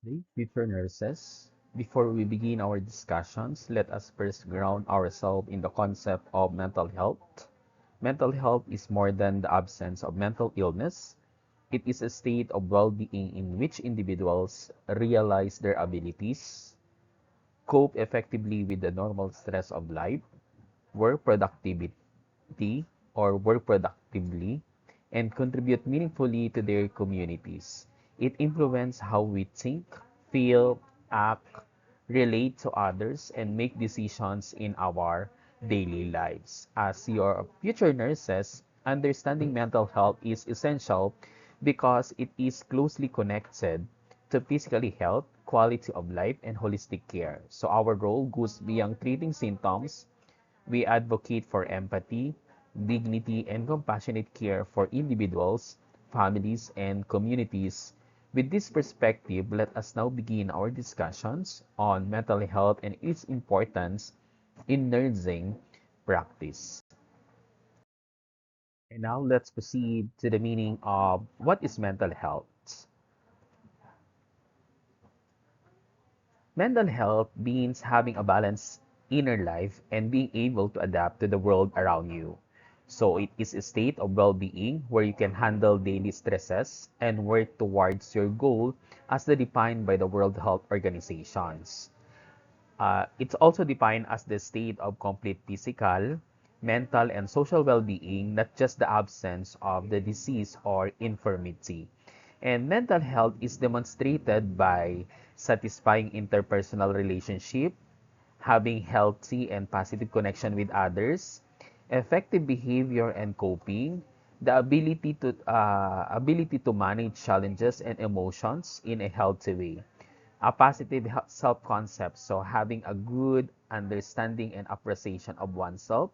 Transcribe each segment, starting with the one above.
Okay, future nurses. Before we begin our discussions, let us first ground ourselves in the concept of mental health. Mental health is more than the absence of mental illness. It is a state of well-being in which individuals realize their abilities, cope effectively with the normal stress of life, work productivity or work productively, and contribute meaningfully to their communities. It influences how we think, feel, act, relate to others, and make decisions in our daily lives. As your future nurses, understanding mental health is essential because it is closely connected to physical health, quality of life, and holistic care. So our role goes beyond treating symptoms. We advocate for empathy, dignity, and compassionate care for individuals, families, and communities. With this perspective, let us now begin our discussions on mental health and its importance in nursing practice. And now let's proceed to the meaning of what is mental health. Mental health means having a balanced inner life and being able to adapt to the world around you. So it is a state of well-being where you can handle daily stresses and work towards your goal as defined by the World Health Organizations. It's also defined as the state of complete physical, mental, and social well-being, not just the absence of the disease or infirmity. And mental health is demonstrated by satisfying interpersonal relationship, having healthy and positive connection with others, effective behavior and coping, the ability to manage challenges and emotions in a healthy way, a positive self-concept, so having a good understanding and appreciation of oneself,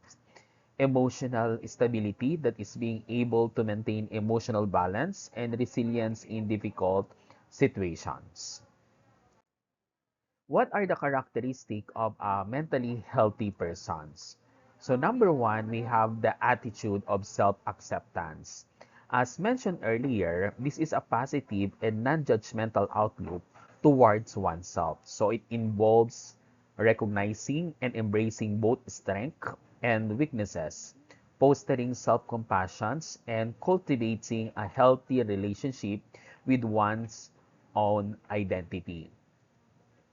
emotional stability, that is being able to maintain emotional balance and resilience in difficult situations. What are the characteristics of a mentally healthy persons? So number one, we have the attitude of self-acceptance. As mentioned earlier, this is a positive and non-judgmental outlook towards oneself. So it involves recognizing and embracing both strength and weaknesses, fostering self-compassion, and cultivating a healthy relationship with one's own identity.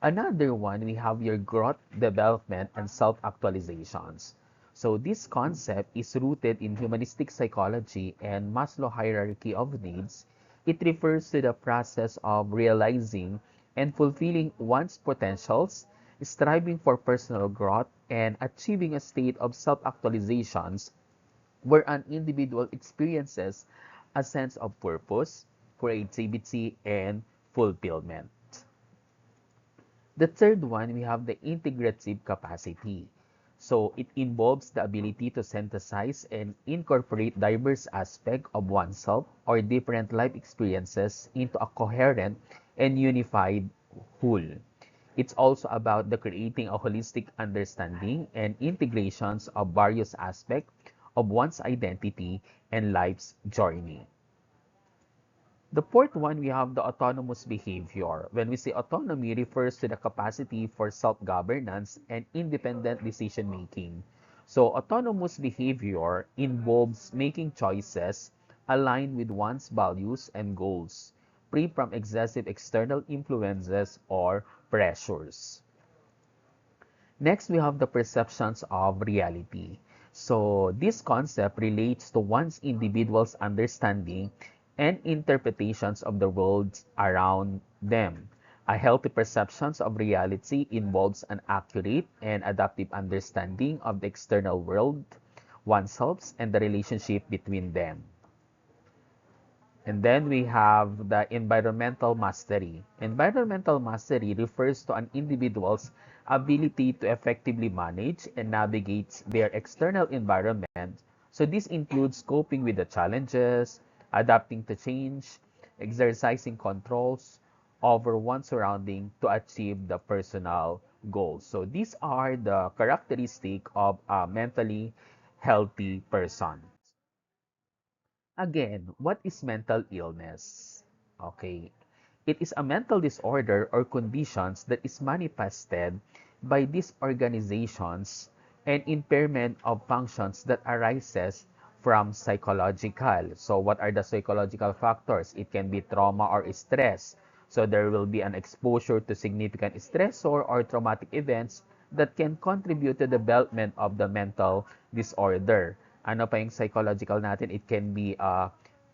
Another one, we have your growth, development, and self-actualizations. So this concept is rooted in humanistic psychology and Maslow hierarchy of needs. It refers to the process of realizing and fulfilling one's potentials, striving for personal growth, and achieving a state of self-actualizations where an individual experiences a sense of purpose, creativity, and fulfillment. The third one, we have the integrative capacity. So it involves the ability to synthesize and incorporate diverse aspects of oneself or different life experiences into a coherent and unified whole. It's also about the creating a holistic understanding and integrations of various aspects of one's identity and life's journey. The fourth one, we have the autonomous behavior. When we say autonomy, refers to the capacity for self-governance and independent decision-making. So autonomous behavior involves making choices aligned with one's values and goals, free from excessive external influences or pressures. Next, we have the perceptions of reality. So this concept relates to one's individual's understanding and interpretations of the world around them. A healthy perceptions of reality involves an accurate and adaptive understanding of the external world, oneself, and the relationship between them. And then we have the environmental mastery. Environmental mastery refers to an individual's ability to effectively manage and navigate their external environment. So this includes coping with the challenges, adapting to change, exercising controls over one's surrounding to achieve the personal goals. So these are the characteristics of a mentally healthy person. Again, what is mental illness? Okay. It is a mental disorder or conditions that is manifested by disorganizations and impairment of functions that arises from psychological. So what are the psychological factors? It can be trauma or stress. So there will be an exposure to significant stressor or traumatic events that can contribute to the development of the mental disorder. Ano pa yung psychological natin? It can be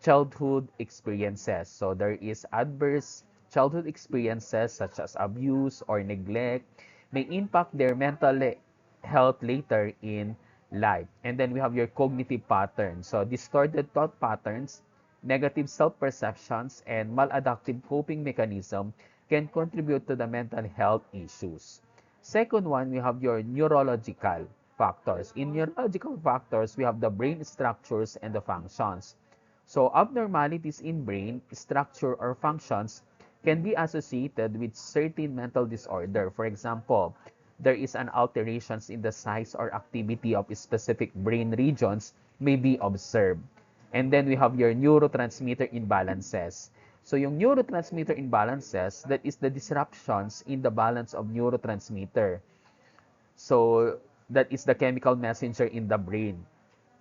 childhood experiences. So there is adverse childhood experiences such as abuse or neglect may impact their mental health later in life. And then we have your cognitive patterns. So distorted thought patterns, negative self-perceptions, and maladaptive coping mechanism can contribute to the mental health issues. Second one, we have your neurological factors. In neurological factors, we have the brain structures and the functions. So abnormalities in brain structure or functions can be associated with certain mental disorder. For example, there is an alterations in the size or activity of specific brain regions may be observed. And then we have your neurotransmitter imbalances. So yung neurotransmitter imbalances, that is the disruptions in the balance of neurotransmitter. So that is the chemical messenger in the brain.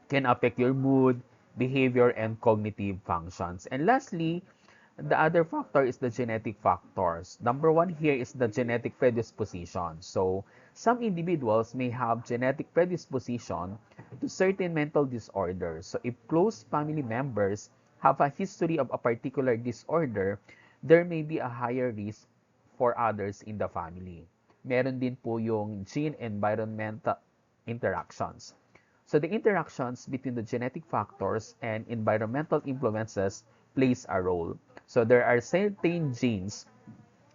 Can affect your mood, behavior, and cognitive functions. And lastly, the other factor is the genetic factors. Number one here is the genetic predisposition. So some individuals may have genetic predisposition to certain mental disorders. So if close family members have a history of a particular disorder, there may be a higher risk for others in the family. Meron din po yung gene-environmental interactions. So the interactions between the genetic factors and environmental influences plays a role. So there are certain genes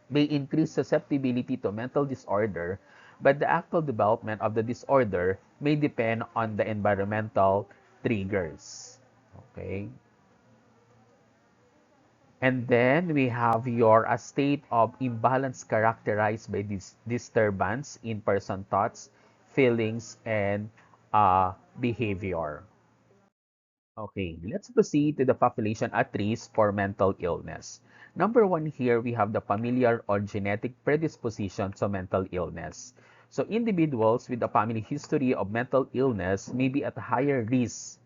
may increase susceptibility to mental disorder, but the actual development of the disorder may depend on the environmental triggers. Okay? And then we have your a state of imbalance characterized by this disturbance in person thoughts, feelings, and behavior. Okay, let's proceed to the population at risk for mental illness. Number one here, we have the familial or genetic predisposition to mental illness. So individuals with a family history of mental illness may be at higher risk.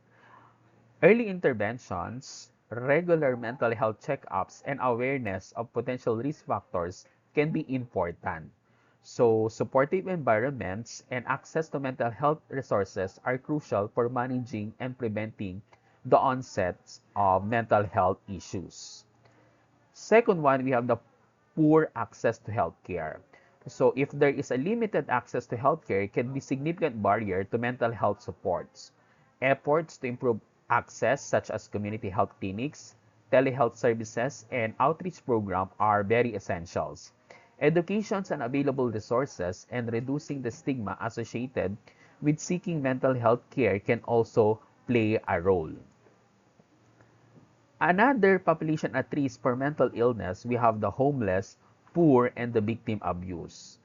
Early interventions, regular mental health checkups, and awareness of potential risk factors can be important. So, supportive environments and access to mental health resources are crucial for managing and preventing the onset of mental health issues. Second one, we have the poor access to healthcare. So, if there is a limited access to healthcare, it can be significant barrier to mental health supports. Efforts to improve access, such as community health clinics, telehealth services, and outreach program are very essentials. Educations and available resources and reducing the stigma associated with seeking mental health care can also play a role. Another population at risk for mental illness, we have the homeless, poor, and the victim abuse.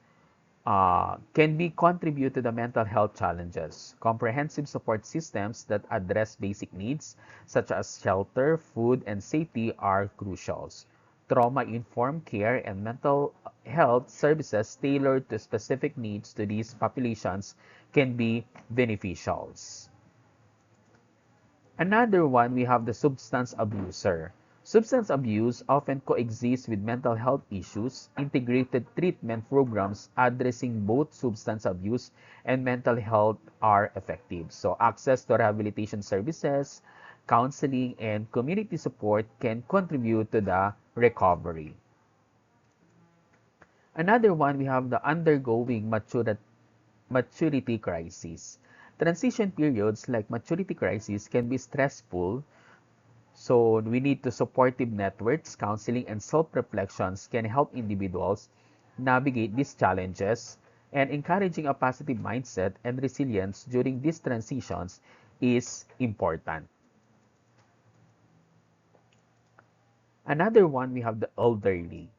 Can be contribute to the mental health challenges. Comprehensive support systems that address basic needs such as shelter, food, and safety are crucial. Trauma-informed care and mental health services tailored to specific needs to these populations can be beneficial. Another one, we have the substance abuser. Substance abuse often coexists with mental health issues. Integrated treatment programs addressing both substance abuse and mental health are effective. So access to rehabilitation services, counseling, and community support can contribute to the recovery. Another one, we have the undergoing maturity crisis. Transition periods like maturity crisis can be stressful, so we need to supportive networks, counseling, and self-reflections can help individuals navigate these challenges, and encouraging a positive mindset and resilience during these transitions is important. Another one, we have the elderly.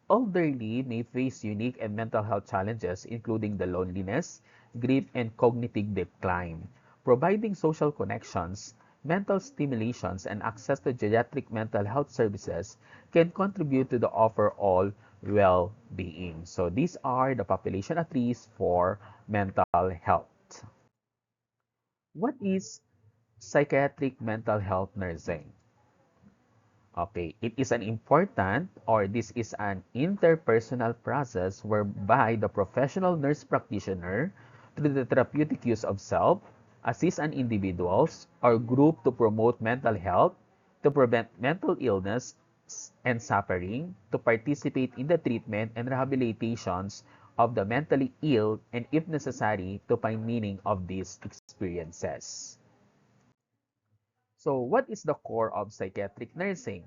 Elderly may face unique and mental health challenges, including the loneliness, grief, and cognitive decline. Providing social connections, mental stimulations and access to geriatric mental health services can contribute to the overall well-being. So these are the population at risk for mental health. What is psychiatric mental health nursing? Okay, it is an important or this is an interpersonal process whereby the professional nurse practitioner, through the therapeutic use of self, assist an individuals or group to promote mental health, to prevent mental illness and suffering, to participate in the treatment and rehabilitations of the mentally ill, and if necessary, to find meaning of these experiences. So what is the core of psychiatric nursing?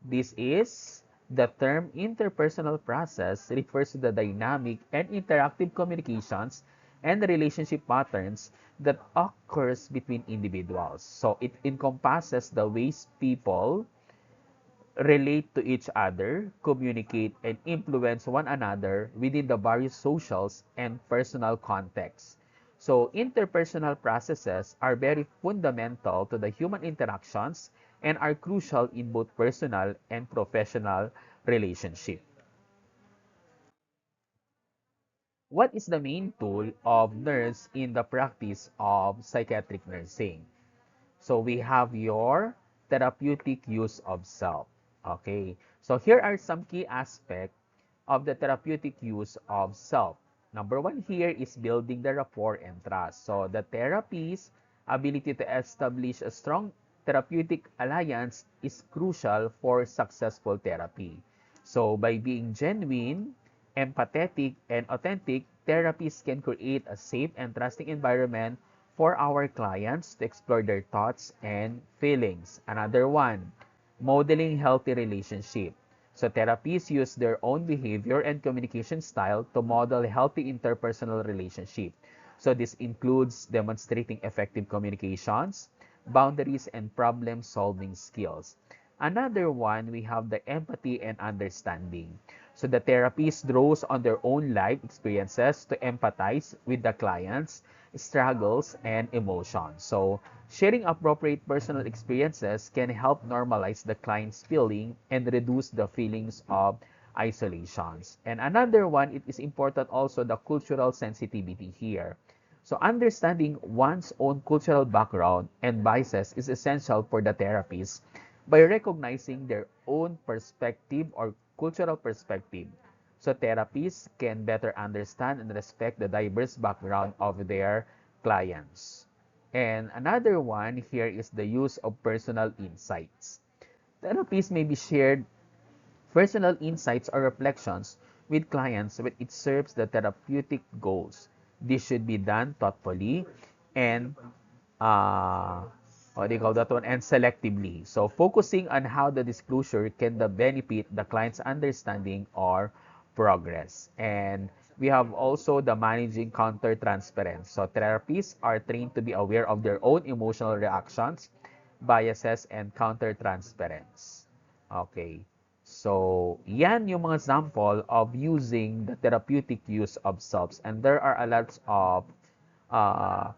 This is the term interpersonal process refers to the dynamic and interactive communications and relationship patterns that occurs between individuals. So it encompasses the ways people relate to each other, communicate, and influence one another within the various socials and personal contexts. So, interpersonal processes are very fundamental to the human interactions and are crucial in both personal and professional relationships. What is the main tool of nurse in the practice of psychiatric nursing? So we have your therapeutic use of self. Okay. So here are some key aspects of the therapeutic use of self. Number one here is building the rapport and trust. So the therapist's ability to establish a strong therapeutic alliance is crucial for successful therapy. So by being genuine, empathetic, and authentic, therapists can create a safe and trusting environment for our clients to explore their thoughts and feelings. Another one, modeling healthy relationship. So therapists use their own behavior and communication style to model healthy interpersonal relationship. So this includes demonstrating effective communications, boundaries, and problem-solving skills. Another one, we have the empathy and understanding. So the therapist draws on their own life experiences to empathize with the client's struggles and emotions. So sharing appropriate personal experiences can help normalize the client's feeling and reduce the feelings of isolations. And another one, it is important also the cultural sensitivity here. So understanding one's own cultural background and biases is essential for the therapist by recognizing their own perspective or cultural perspective. So therapists can better understand and respect the diverse background of their clients. And another one here is the use of personal insights. Therapies may be shared personal insights or reflections with clients when it serves the therapeutic goals. This should be done thoughtfully and what do you call that one? And selectively. So focusing on how the disclosure can benefit the client's understanding or progress. And we have also the managing counter-transference. So therapists are trained to be aware of their own emotional reactions, biases, and counter-transference. Okay. So, yan yung mga example of using the therapeutic use of selves. And there are a lot of uh,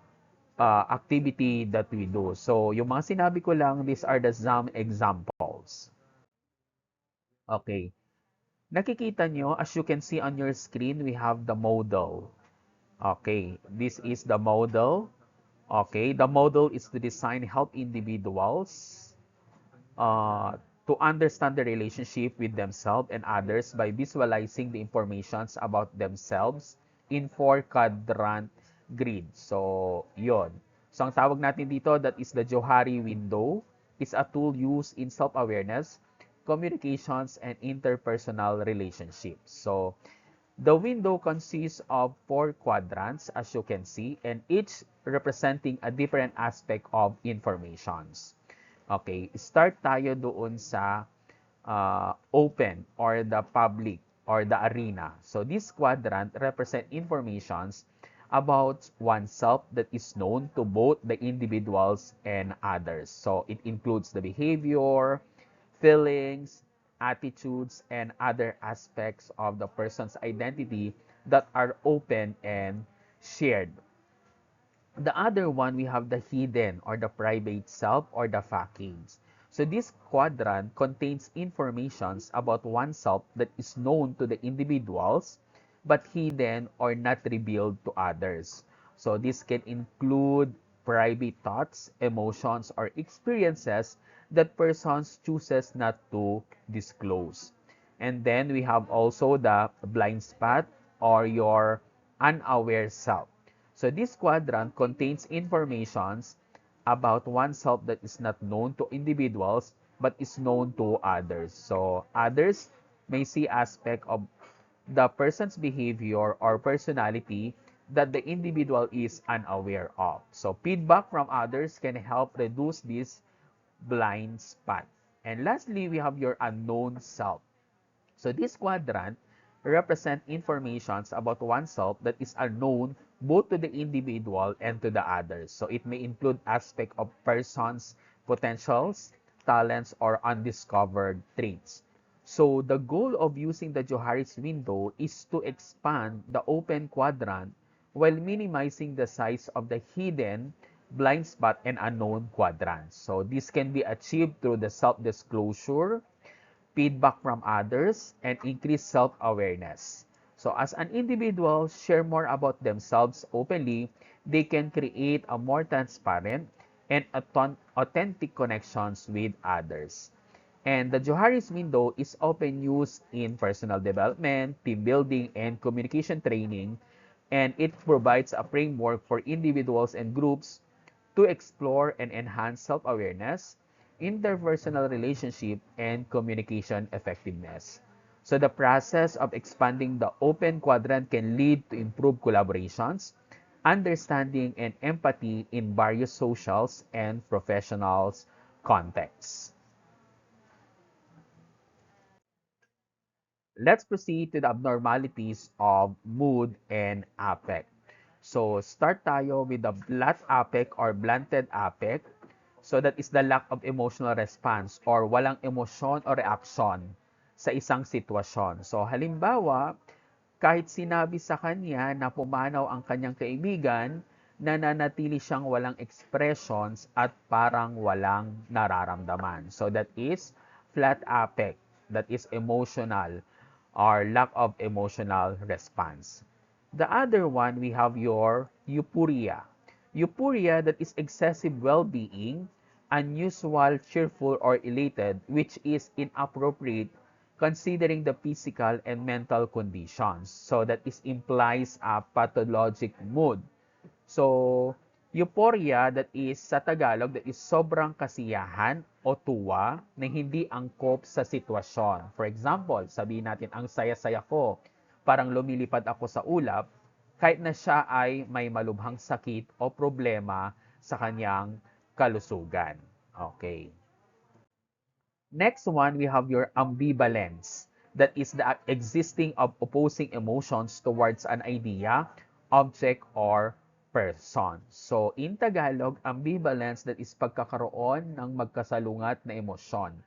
activity that we do. So, yung mga sinabi ko lang, these are the some examples. Okay. Nakikita nyo, as you can see on your screen, we have the model. Okay. This is the model. Okay. The model is to design help individuals uh, to understand the relationship with themselves and others by visualizing the informations about themselves in four-quadrant grid. So, yon. So, ang tawag natin dito, that is the Johari window. It's a tool used in self-awareness, communications, and interpersonal relationships. So, the window consists of four quadrants, as you can see, and each representing a different aspect of informations. Okay, start tayo doon sa open or the public or the arena. So this quadrant represent informations about oneself that is known to both the individuals and others. So it includes the behavior, feelings, attitudes, and other aspects of the person's identity that are open and shared. The other one, we have the hidden or the private self or the facades. So this quadrant contains informations about oneself that is known to the individuals but hidden or not revealed to others. So this can include private thoughts, emotions, or experiences that persons chooses not to disclose. And then we have also the blind spot or your unaware self. So this quadrant contains informations about oneself that is not known to individuals but is known to others. So others may see aspect of the person's behavior or personality that the individual is unaware of. So feedback from others can help reduce this blind spot. And lastly, we have your unknown self. So this quadrant represent informations about oneself that is unknown both to the individual and to the others. So it may include aspect of person's potentials, talents, or undiscovered traits. So the goal of using the Johari's window is to expand the open quadrant while minimizing the size of the hidden, blind spot, and unknown quadrants. So this can be achieved through the self-disclosure, feedback from others, and increase self-awareness. So as an individual share more about themselves openly, they can create a more transparent and authentic connections with others. And the Johari's window is often used in personal development, team building, and communication training, and it provides a framework for individuals and groups to explore and enhance self-awareness, interpersonal relationship, and communication effectiveness. So the process of expanding the open quadrant can lead to improved collaborations, understanding, and empathy in various socials and professional contexts. Let's proceed to the abnormalities of mood and affect. So, start tayo with the flat affect or blunted affect. So, that is the lack of emotional response or walang emosyon o reaksyon sa isang sitwasyon. So, halimbawa, kahit sinabi sa kanya na pumanaw ang kanyang kaibigan, nananatili siyang walang expressions at parang walang nararamdaman. So, that is flat affect. That is emotional or lack of emotional response. The other one, we have your euphoria. Euphoria, that is excessive well-being, unusual, cheerful, or elated, which is inappropriate considering the physical and mental conditions. So that is implies a pathologic mood. So, euphoria, that is sa Tagalog, that is sobrang kasiyahan o tuwa na hindi angkop sa sitwasyon. For example, sabihin natin, ang saya-saya ko, parang lumilipad ako sa ulap, kahit na siya ay may malubhang sakit o problema sa kanyang kalusugan. Okay. Next one, we have your ambivalence. That is the existing of opposing emotions towards an idea, object, or person. So, in Tagalog, ambivalence, that is pagkakaroon ng magkasalungat na emosyon.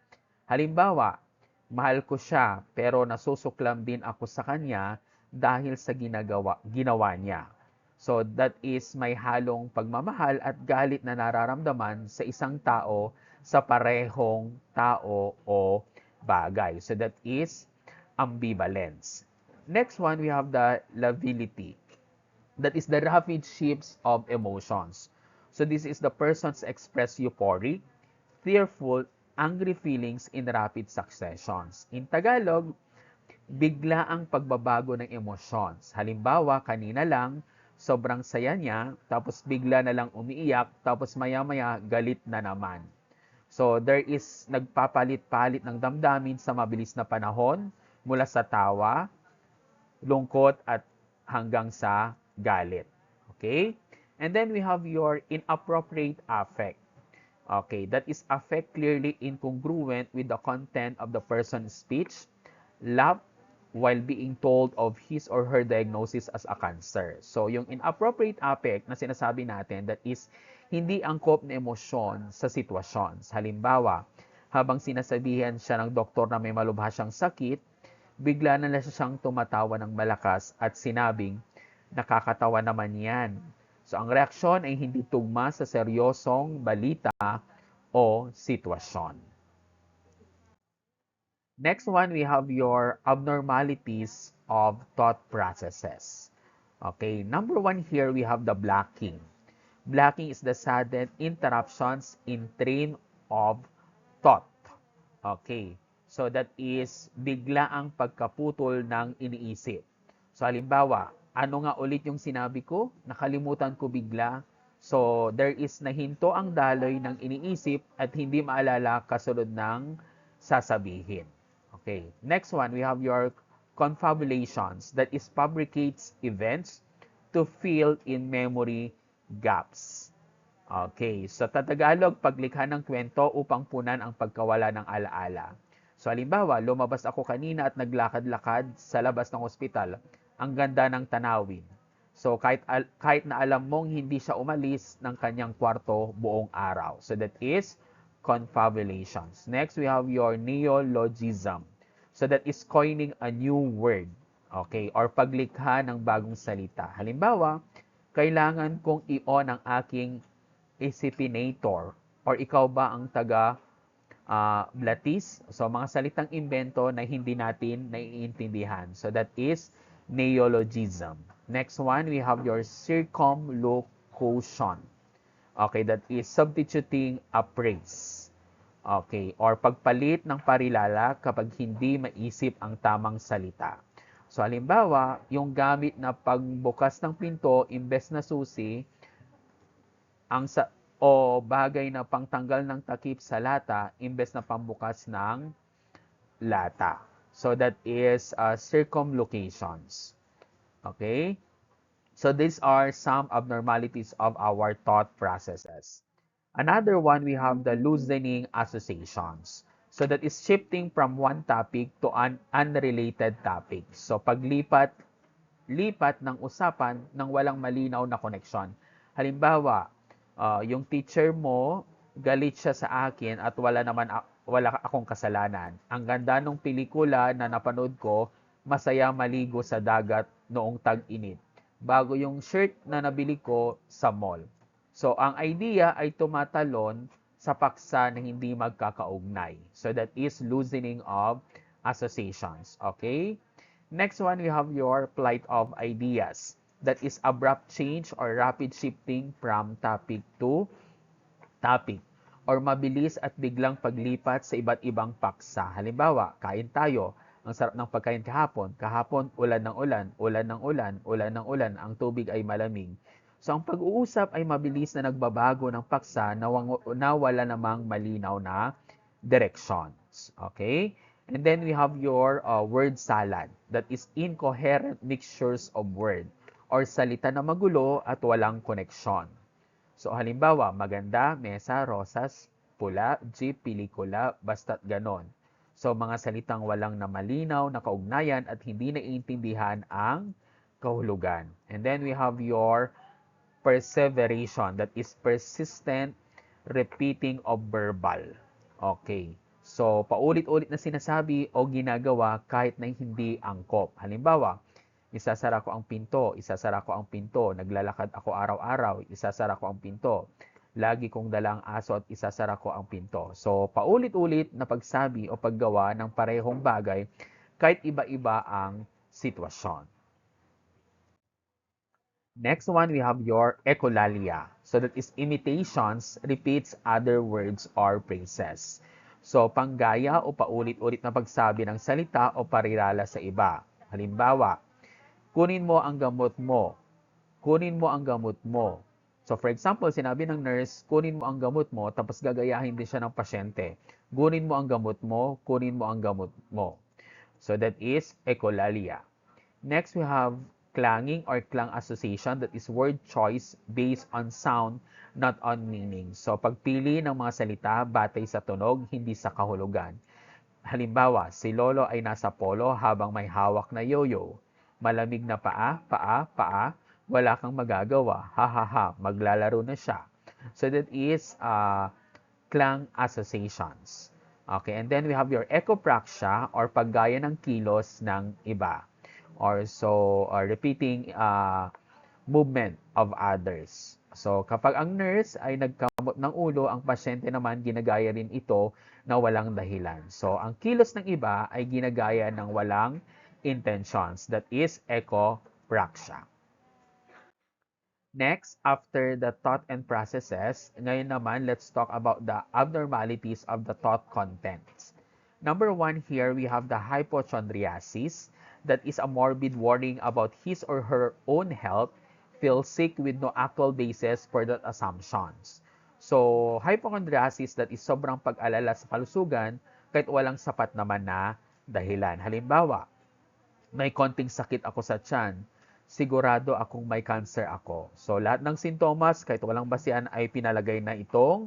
Halimbawa, mahal ko siya pero nasusuklam din ako sa kanya dahil sa ginawa niya. So, that is may halong pagmamahal at galit na nararamdaman sa isang tao sa parehong tao o bagay. So that is ambivalence. Next one, we have the lability. That is the rapid shifts of emotions. So this is the person's express euphoric, fearful, angry feelings in rapid successions. In Tagalog, bigla ang pagbabago ng emotions. Halimbawa, kanina lang, sobrang saya niya, tapos bigla na lang umiiyak, tapos maya-maya galit na naman. So, there is nagpapalit-palit ng damdamin sa mabilis na panahon mula sa tawa, lungkot, at hanggang sa galit. Okay? And then we have your inappropriate affect. Okay, that is affect clearly incongruent with the content of the person's speech, laugh while being told of his or her diagnosis as a cancer. So, yung inappropriate affect na sinasabi natin, that is hindi angkop na emosyon sa sitwasyon. Halimbawa, habang sinasabihan siya ng doktor na may malubha siyang sakit, bigla na lang siyang tumatawa ng malakas at sinabing, nakakatawa naman yan. So, ang reaksyon ay hindi tugma sa seryosong balita o sitwasyon. Next one, we have your abnormalities of thought processes. Okay, number one here, we have the blocking. Blocking is the sudden interruptions in train of thought. Okay, so that is bigla ang pagkaputol ng iniisip. So halimbawa, ano nga ulit yung sinabi ko? Nakalimutan ko bigla. So there is nahinto ang daloy ng iniisip at hindi maalala kasunod ng sasabihin. Okay, next one, we have your confabulations, that is fabricates events to fill in memory gaps. Okay, sa Tagalog, paglikha ng kwento upang punan ang pagkawala ng alaala. So halimbawa, lumabas ako kanina at naglakad-lakad sa labas ng ospital. Ang ganda ng tanawin. So kahit na alam mong hindi siya umalis ng kanyang kwarto buong araw. So that is confabulations. Next, we have your neologism. So that is coining a new word. Okay, or paglikha ng bagong salita. Halimbawa, kailangan kong i-on ang aking isipinator, or ikaw ba ang taga blatis? So, mga salitang imbento na hindi natin naiintindihan. So, that is neologism. Next one, we have your circumlocution. Okay, that is substituting a phrase. Okay, or pagpalit ng parilala kapag hindi maisip ang tamang salita. So, halimbawa, yung gamit na pagbukas ng pinto, imbes na susi, o bagay na pangtanggal ng takip sa lata, imbes na pambukas ng lata. So, that is circumlocutions. Okay? So, these are some abnormalities of our thought processes. Another one, we have the loosening associations. So that is shifting from one topic to an unrelated topic. So paglipat ng usapan ng walang malinaw na koneksyon. Halimbawa, yung teacher mo, galit siya sa akin at wala akong kasalanan. Ang ganda ng pelikula na napanood ko, masaya maligo sa dagat noong tag-init. Bago yung shirt na nabili ko sa mall. So, ang idea ay tumatalon sa paksa na hindi magkakaugnay. So, that is loosening of associations. Okay? Next one, we have your flight of ideas. That is abrupt change or rapid shifting from topic to topic. Or mabilis at biglang paglipat sa iba't ibang paksa. Halimbawa, kain tayo. Ang sarap ng pagkain kahapon. Kahapon, ulan ng ulan, ulan ng ulan, ulan ng ulan. Ang tubig ay malamig. So, ang pag-uusap ay mabilis na nagbabago ng paksa na wala namang malinaw na directions. Okay? And then we have your word salad. That is incoherent mixtures of word or salita na magulo at walang koneksyon. So, halimbawa, maganda, mesa, rosas, pula, jeep, pelikula, basta't ganon. So, mga salitang walang na malinaw na kaugnayan at hindi naiintindihan ang kahulugan. And then we have your perseveration, that is persistent repeating of verbal. Okay. So, paulit-ulit na sinasabi o ginagawa kahit na hindi angkop. Halimbawa, isasara ko ang pinto, isasara ko ang pinto, naglalakad ako araw-araw, isasara ko ang pinto. Lagi kong dalang aso at isasara ko ang pinto. So, paulit-ulit na pagsabi o paggawa ng parehong bagay kahit iba-iba ang sitwasyon. Next one, we have your echolalia. So that is imitations, repeats other words or phrases. So, panggaya o paulit-ulit na pagsabi ng salita o parirala sa iba. Halimbawa, kunin mo ang gamot mo. Kunin mo ang gamot mo. So, for example, sinabi ng nurse, kunin mo ang gamot mo, tapos gagayahin din siya ng pasyente. Kunin mo ang gamot mo, kunin mo ang gamot mo. So, that is echolalia. Next, we have clanging or clang association, that is word choice based on sound, not on meaning. So, pagpili ng mga salita batay sa tunog, hindi sa kahulugan. Halimbawa, si Lolo ay nasa polo habang may hawak na yoyo. Malamig na paa, paa, paa, wala kang magagawa. Ha ha ha, maglalaro na siya. So, that is clang associations. Okay, and then we have your echopraxia or paggaya ng kilos ng iba. Or so repeating movement of others. So kapag ang nurse ay nagkamot ng ulo, ang pasyente naman ginagaya rin ito na walang dahilan. So ang kilos ng iba ay ginagaya ng walang intentions. That is echopraxia. Next, after the thought and processes, ngayon naman, let's talk about the abnormalities of the thought contents. Number one here, we have the hypochondriasis. That is a morbid worrying about his or her own health, feels sick with no actual basis for that assumptions. So, hypochondriasis, that is sobrang pag-alala sa kalusugan kahit walang sapat naman na dahilan. Halimbawa, may konting sakit ako sa tiyan, sigurado akong may cancer ako. So, lahat ng sintomas, kahit walang basihan, ay pinalagay na itong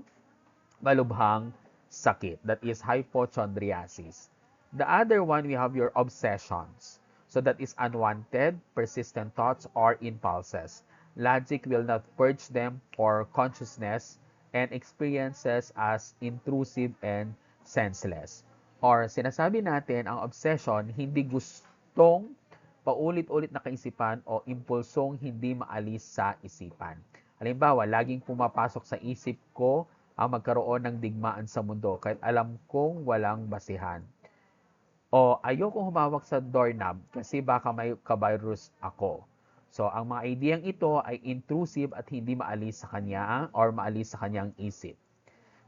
malubhang sakit. That is hypochondriasis. The other one, we have your obsessions. So, that is unwanted, persistent thoughts or impulses. Logic will not purge them for consciousness and experiences as intrusive and senseless. Or sinasabi natin, ang obsession, hindi gustong paulit-ulit na kaisipan o impulsong hindi maalis sa isipan. Halimbawa, laging pumapasok sa isip ko ang magkaroon ng digmaan sa mundo kahit alam kong walang basihan. O ayokong humawak sa doorknob kasi baka may kavirus ako. So, ang mga ideyang ito ay intrusive at hindi maalis sa kanya or maalis sa kanyang isip.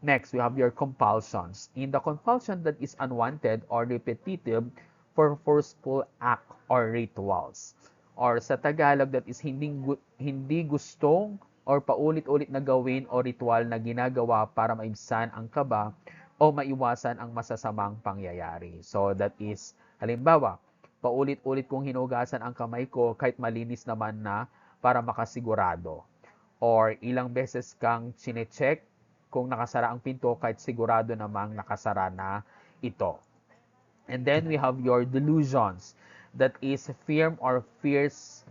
Next, we have your compulsions. In the compulsion that is unwanted or repetitive for forceful act or rituals. Or sa Tagalog, that is hindi gustong or paulit-ulit na gawin o ritual na ginagawa para maibsan ang kaba o maiwasan ang masasamang pangyayari. So that is, halimbawa, paulit-ulit kong hinugasan ang kamay ko kahit malinis naman na para makasigurado. Or ilang beses kang chinecheck kung nakasara ang pinto kahit sigurado namang nakasara na ito. And then we have your delusions. That is firm or fixed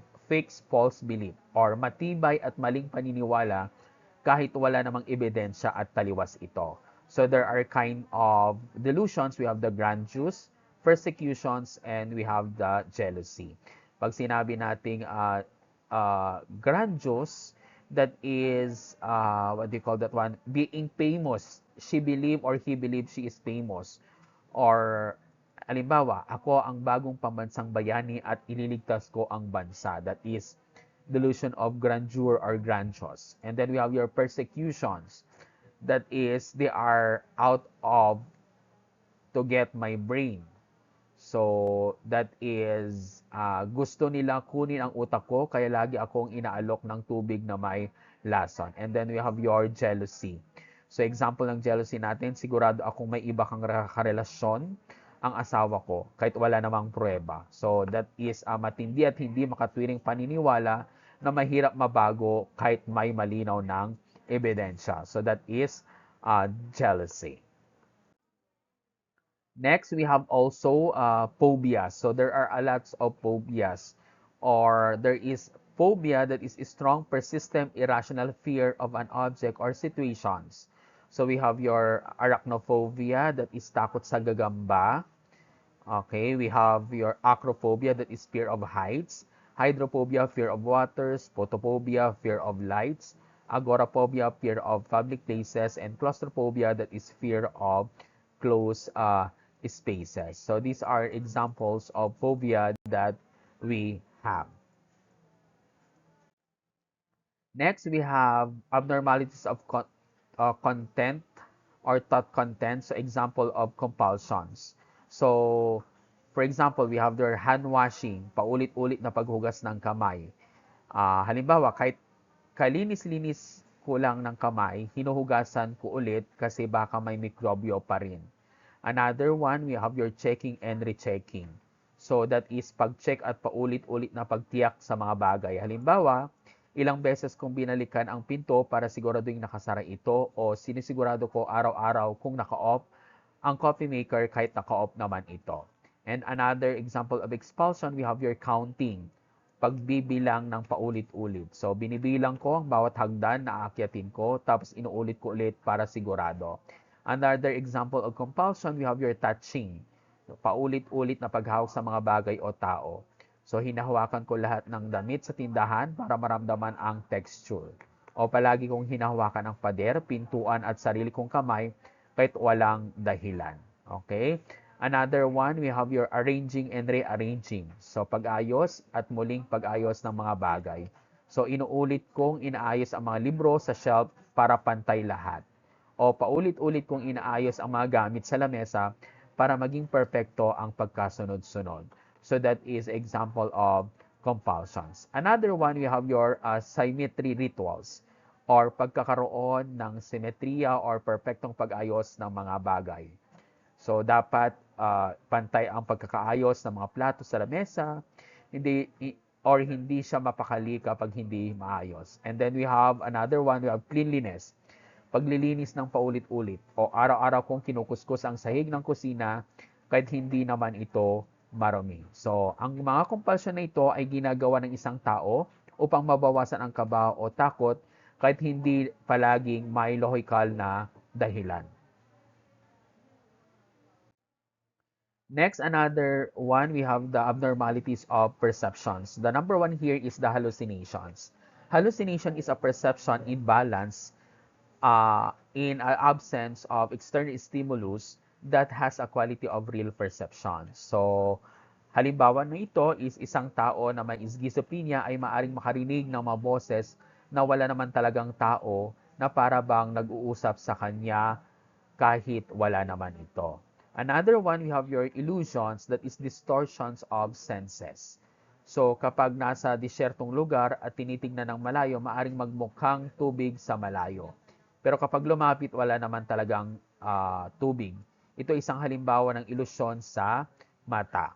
false belief or matibay at maling paniniwala kahit wala namang ebidensya at taliwas ito. So there are kind of delusions. We have the grandiose, persecutions, and we have the jealousy. Pag sinabi nating grandiose, that is, what do you call that one? Being famous. She believe or he believes she is famous. Or, halimbawa, ako ang bagong pambansang bayani at ililigtas ko ang bansa. That is delusion of grandeur or grandiose. And then we have your persecutions. That is, they are out of to get my brain. So, that is, gusto nila kunin ang utak ko, kaya lagi akong inaalok ng tubig na may lason. And then we have your jealousy. So, example ng jealousy natin, sigurado akong may iba kang karelasyon ang asawa ko, kahit wala namang pruweba. So, that is matindi at hindi makatwiring paniniwala na mahirap mabago kahit may malinaw ng ebidensya. So, that is jealousy. Next, we have also phobias. So there are a lots of phobias, or there is phobia that is a strong, persistent, irrational fear of an object or situations. So we have your arachnophobia, that is takot sa gagamba. Okay, we have your acrophobia, that is fear of heights. Hydrophobia, fear of waters. Photophobia, fear of lights. Agoraphobia, fear of public places. And claustrophobia, that is fear of closed spaces. So these are examples of phobia that we have. Next, we have abnormalities of content or thought content. So example of compulsions. So, for example, we have their hand washing, paulit-ulit na paghugas ng kamay. Halimbawa, kahit kalinis-linis ko lang ng kamay, hinuhugasan ko ulit kasi baka may mikrobyo pa rin. Another one, we have your checking and rechecking. So that is pag-check at paulit-ulit na pagtiyak sa mga bagay. Halimbawa, ilang beses kong binalikan ang pinto para siguraduhin nakasara ito o sinisigurado ko araw-araw kung naka-off ang coffee maker kahit naka-off naman ito. And another example of expulsion, we have your counting. Pagbibilang ng paulit-ulit. So, binibilang ko ang bawat hagdan na aakyatin ko, tapos inuulit ko ulit para sigurado. Another example of compulsion, we have your touching. Paulit-ulit na paghawak sa mga bagay o tao. So, hinahawakan ko lahat ng damit sa tindahan para maramdaman ang texture. O palagi kong hinahawakan ang pader, pintuan at sarili kong kamay kahit walang dahilan. Okay? Another one, we have your arranging and rearranging. So, pag-ayos at muling pag-ayos ng mga bagay. So, inuulit kong inaayos ang mga libro sa shelf para pantay lahat. O paulit-ulit kong inaayos ang mga gamit sa lamesa para maging perpekto ang pagkasunod-sunod. So, that is example of compulsions. Another one, we have your symmetry rituals or pagkakaroon ng simetriya or perpektong pag-ayos ng mga bagay. So, dapat pantay ang pagkakaayos ng mga plato sa lamesa, hindi siya mapakali kapag hindi maayos. And then we have another one, we have cleanliness. Paglilinis ng paulit-ulit o araw-araw kong kinukuskus ang sahig ng kusina kahit hindi naman ito marumi. So, ang mga compulsion na ito ay ginagawa ng isang tao upang mabawasan ang kaba o takot kahit hindi palaging may logical na dahilan. Next, another one, we have the abnormalities of perceptions. The number one here is the hallucinations. Hallucination is a perception imbalance in an absence of external stimulus that has a quality of real perception. So, halimbawa na ito is isang tao na may schizophrenia ay maaring makarinig ng mga boses na wala naman talagang tao na para bang nag-uusap sa kanya kahit wala naman ito. Another one, we have your illusions, that is distortions of senses. So, kapag nasa disyertong lugar at tinitingnan ng malayo, maaring magmukhang tubig sa malayo. Pero kapag lumapit, wala naman talagang tubig. Ito isang halimbawa ng ilusyon sa mata.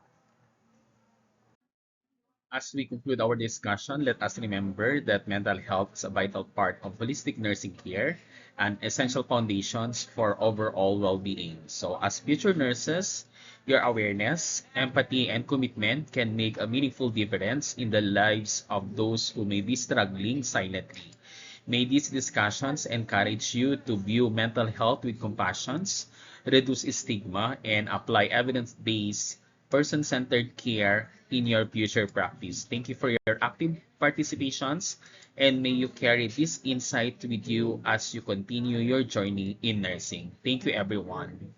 As we conclude our discussion, let us remember that mental health is a vital part of holistic nursing care and essential foundations for overall well-being. So as future nurses, your awareness, empathy, and commitment can make a meaningful difference in the lives of those who may be struggling silently. May these discussions encourage you to view mental health with compassion, reduce stigma, and apply evidence-based, person-centered care in your future practice. Thank you for your active participations, and may you carry this insight with you as you continue your journey in nursing. Thank you, everyone.